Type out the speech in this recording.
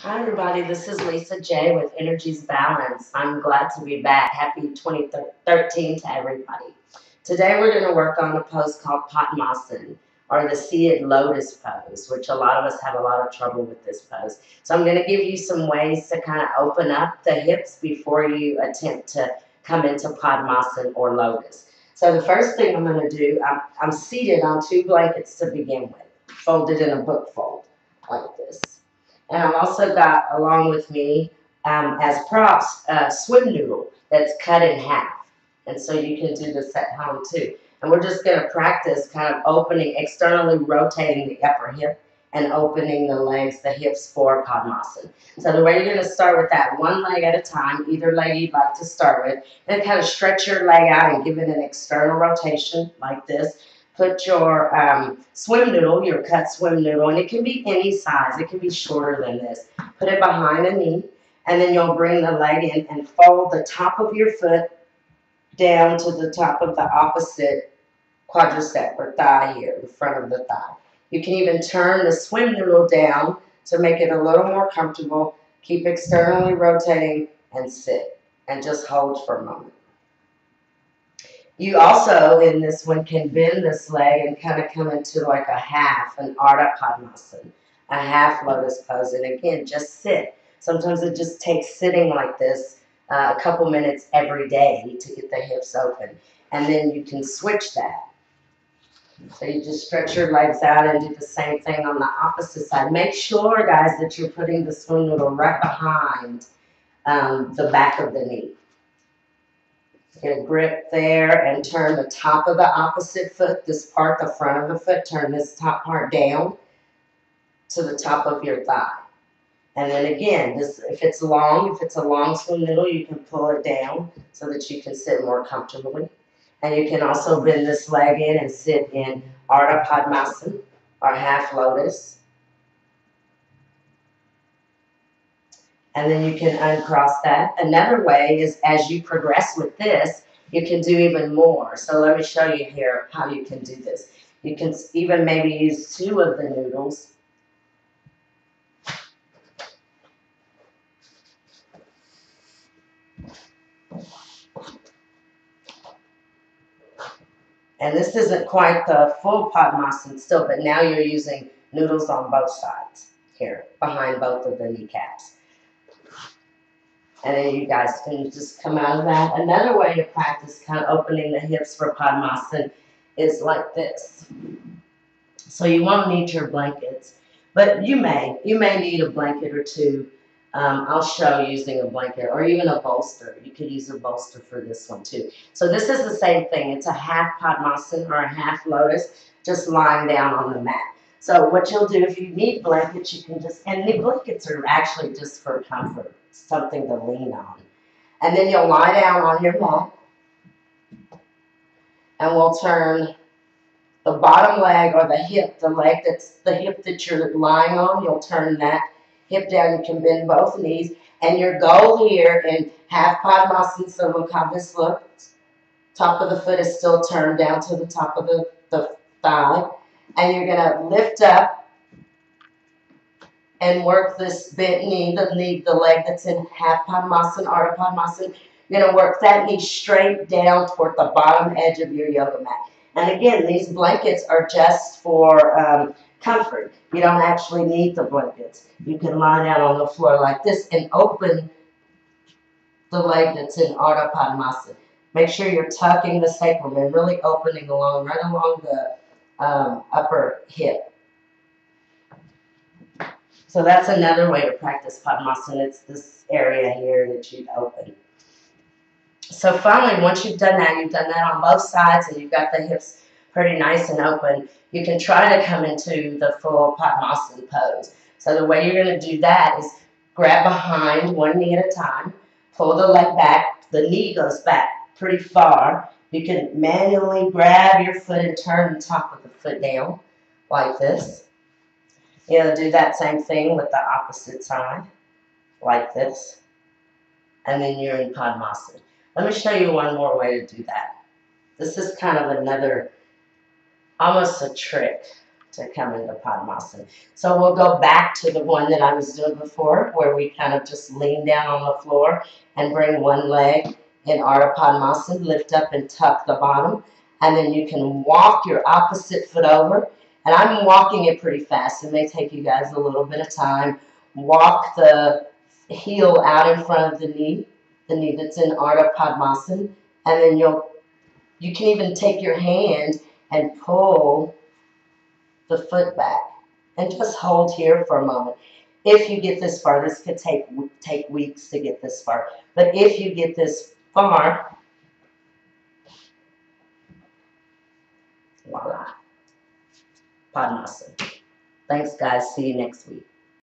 Hi everybody, this is Lisa J with Energy's Balance. I'm glad to be back. Happy 2013 to everybody. Today we're going to work on a pose called Padmasana, or the seated lotus pose, which a lot of us have a lot of trouble with this pose. So I'm going to give you some ways to kind of open up the hips before you attempt to come into Padmasana or lotus. So the first thing I'm going to do, I'm seated on two blankets to begin with, folded in a book fold, like this. And I've also got along with me as props a swim noodle that's cut in half. And so you can do this at home too. And we're just going to practice kind of opening, externally rotating the upper hip and opening the legs, the hips for Padmasana. So the way you're going to start with that, one leg at a time, either leg you'd like to start with, then kind of stretch your leg out and give it an external rotation like this. Put your swim noodle, your cut swim noodle, and it can be any size. It can be shorter than this. Put it behind the knee, and then you'll bring the leg in and fold the top of your foot down to the top of the opposite quadricep or thigh here, the front of the thigh. You can even turn the swim noodle down to make it a little more comfortable. Keep externally rotating and sit, and just hold for a moment. You also, in this one, can bend this leg and kind of come into like a half, an Ardha Padmasana, a half lotus pose. And again, just sit. Sometimes it just takes sitting like this a couple minutes every day to get the hips open. And then you can switch that. So you just stretch your legs out and do the same thing on the opposite side. Make sure, guys, that you're putting the swim noodle right behind the back of the knee. Get a grip there and turn the top of the opposite foot, this part, the front of the foot, turn this top part down to the top of your thigh. And then again, if it's a long swim noodle, you can pull it down so that you can sit more comfortably. And you can also bend this leg in and sit in Ardha Padmasana, or half lotus. And then you can uncross that. Another way is, as you progress with this, you can do even more. So let me show you here how you can do this. You can even maybe use two of the noodles. And this isn't quite the full Padmasana still, but now you're using noodles on both sides here, behind both of the kneecaps. And then you guys can just come out of that. Another way to practice kind of opening the hips for Padmasana is like this. So you won't need your blankets, but you may need a blanket or two. I'll show using a blanket or even a bolster. You could use a bolster for this one too. So this is the same thing. It's a half Padmasana or a half lotus, just lying down on the mat. So what you'll do, if you need blankets, you can just, and the blankets are actually just for comfort, something to lean on. And then you'll lie down on your mat, and we'll turn the bottom leg or the hip, the hip that you're lying on, you'll turn that hip down. You can bend both knees. And your goal here in half Padmasana, so look how this looks. Top of the foot is still turned down to the top of the thigh. And you're going to lift up and work this bent knee, the leg that's in half Padmasana, Ardha Padmasana. You're going to work that knee straight down toward the bottom edge of your yoga mat. And again, these blankets are just for comfort. You don't actually need the blankets. You can lie down on the floor like this and open the leg that's in Ardha Padmasana. Make sure you're tucking the sacrum and really opening right along the upper hip. So that's another way to practice Padmasana. It's this area here that you'd open. So finally, once you've done that on both sides and you've got the hips pretty nice and open, you can try to come into the full Padmasana pose. So the way you're going to do that is grab behind, one knee at a time, pull the leg back, the knee goes back pretty far. You can manually grab your foot and turn the top of the foot down like this. You'll do that same thing with the opposite side, like this. And then you're in Padmasana. Let me show you one more way to do that. This is kind of another, almost a trick to come into Padmasana. So we'll go back to the one that I was doing before, where we kind of just lean down on the floor and bring one leg in Ardha Padmasana, lift up and tuck the bottom. And then you can walk your opposite foot over. And I'm walking it pretty fast. It may take you guys a little bit of time. Walk the heel out in front of the knee that's in Ardha Padmasana. And then you can even take your hand and pull the foot back and just hold here for a moment. If you get this far, this could take weeks to get this far. But if you get this far, voila, Padmasana. Thanks, guys. See you next week.